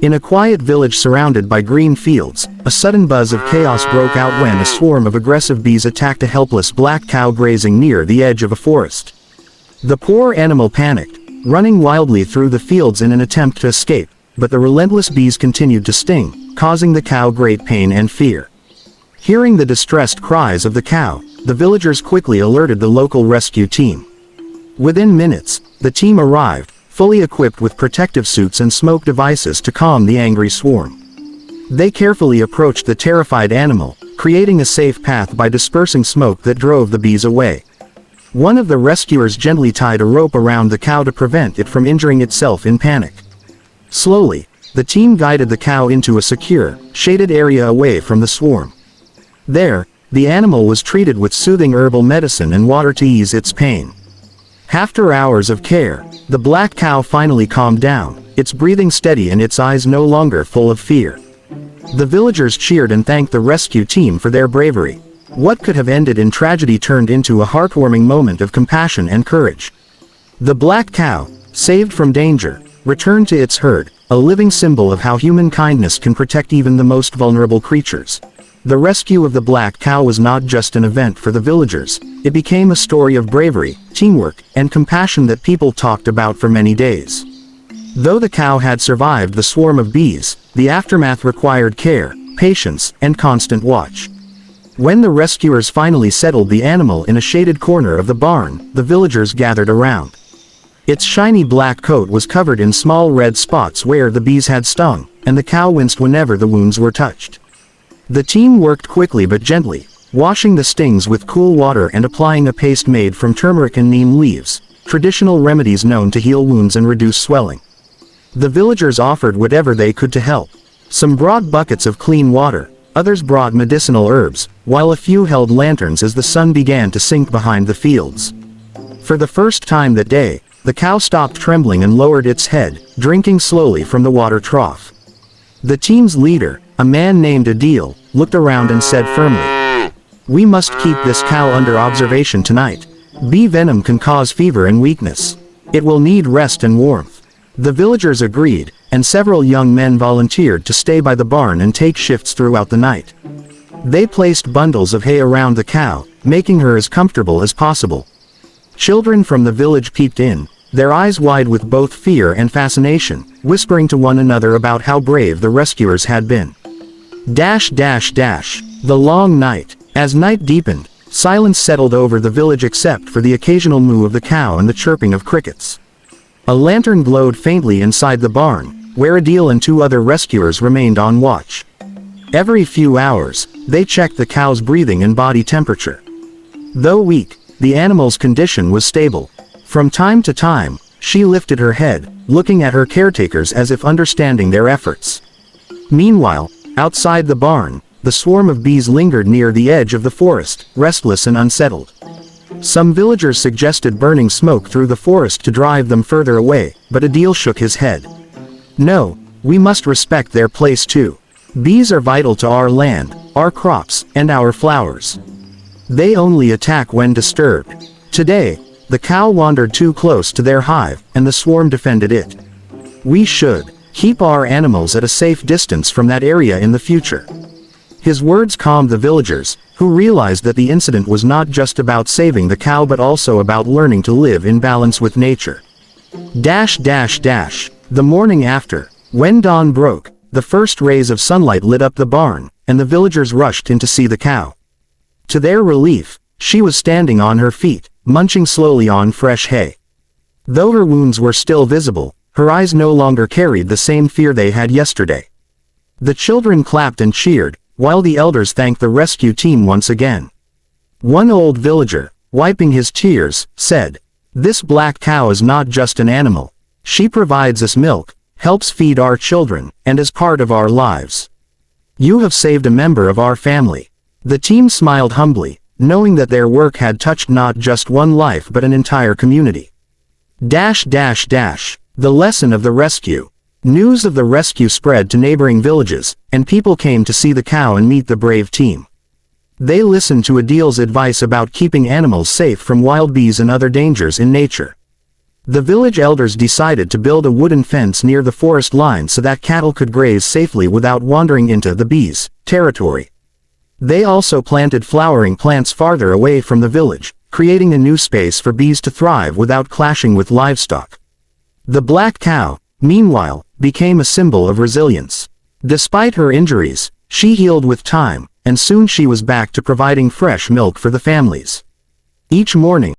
In a quiet village surrounded by green fields, a sudden buzz of chaos broke out when a swarm of aggressive bees attacked a helpless black cow grazing near the edge of a forest. The poor animal panicked, running wildly through the fields in an attempt to escape, but the relentless bees continued to sting, causing the cow great pain and fear. Hearing the distressed cries of the cow, the villagers quickly alerted the local rescue team. Within minutes, the team arrived, fully equipped with protective suits and smoke devices to calm the angry swarm. They carefully approached the terrified animal, creating a safe path by dispersing smoke that drove the bees away. One of the rescuers gently tied a rope around the cow to prevent it from injuring itself in panic. Slowly, the team guided the cow into a secure, shaded area away from the swarm. There, the animal was treated with soothing herbal medicine and water to ease its pain. After hours of care, the black cow finally calmed down, its breathing steady and its eyes no longer full of fear. The villagers cheered and thanked the rescue team for their bravery. What could have ended in tragedy turned into a heartwarming moment of compassion and courage. The black cow, saved from danger, returned to its herd, a living symbol of how human kindness can protect even the most vulnerable creatures. The rescue of the black cow was not just an event for the villagers, it became a story of bravery, teamwork, and compassion that people talked about for many days. Though the cow had survived the swarm of bees, the aftermath required care, patience, and constant watch. When the rescuers finally settled the animal in a shaded corner of the barn, the villagers gathered around. Its shiny black coat was covered in small red spots where the bees had stung, and the cow winced whenever the wounds were touched. The team worked quickly but gently, washing the stings with cool water and applying a paste made from turmeric and neem leaves, traditional remedies known to heal wounds and reduce swelling. The villagers offered whatever they could to help. Some brought buckets of clean water, others brought medicinal herbs, while a few held lanterns as the sun began to sink behind the fields. For the first time that day, the cow stopped trembling and lowered its head, drinking slowly from the water trough. The team's leader, a man named Adil, looked around and said firmly, "We must keep this cow under observation tonight. Bee venom can cause fever and weakness. It will need rest and warmth." The villagers agreed, and several young men volunteered to stay by the barn and take shifts throughout the night. They placed bundles of hay around the cow, making her as comfortable as possible. Children from the village peeped in, their eyes wide with both fear and fascination, whispering to one another about how brave the rescuers had been. The long night. As night deepened, silence settled over the village except for the occasional moo of the cow and the chirping of crickets. A lantern glowed faintly inside the barn, where Adil and two other rescuers remained on watch. Every few hours, they checked the cow's breathing and body temperature. Though weak, the animal's condition was stable. From time to time, she lifted her head, looking at her caretakers as if understanding their efforts. Meanwhile, outside the barn, the swarm of bees lingered near the edge of the forest, restless and unsettled. Some villagers suggested burning smoke through the forest to drive them further away, but Adil shook his head. "No, we must respect their place too. Bees are vital to our land, our crops, and our flowers. They only attack when disturbed." Today, the cow wandered too close to their hive, and the swarm defended it. "We should keep our animals at a safe distance from that area in the future." His words calmed the villagers, who realized that the incident was not just about saving the cow but also about learning to live in balance with nature. The morning after, when dawn broke, the first rays of sunlight lit up the barn, and the villagers rushed in to see the cow. To their relief, she was standing on her feet, munching slowly on fresh hay. Though her wounds were still visible, her eyes no longer carried the same fear they had yesterday. The children clapped and cheered, while the elders thanked the rescue team once again. One old villager, wiping his tears, said, "This black cow is not just an animal. She provides us milk, helps feed our children, and is part of our lives. You have saved a member of our family." The team smiled humbly, knowing that their work had touched not just one life but an entire community. The lesson of the rescue. News of the rescue spread to neighboring villages, and people came to see the cow and meet the brave team. They listened to Adil's advice about keeping animals safe from wild bees and other dangers in nature. The village elders decided to build a wooden fence near the forest line so that cattle could graze safely without wandering into the bees' territory. They also planted flowering plants farther away from the village, creating a new space for bees to thrive without clashing with livestock. The black cow, meanwhile, became a symbol of resilience. Despite her injuries, she healed with time, and soon she was back to providing fresh milk for the families. Each morning,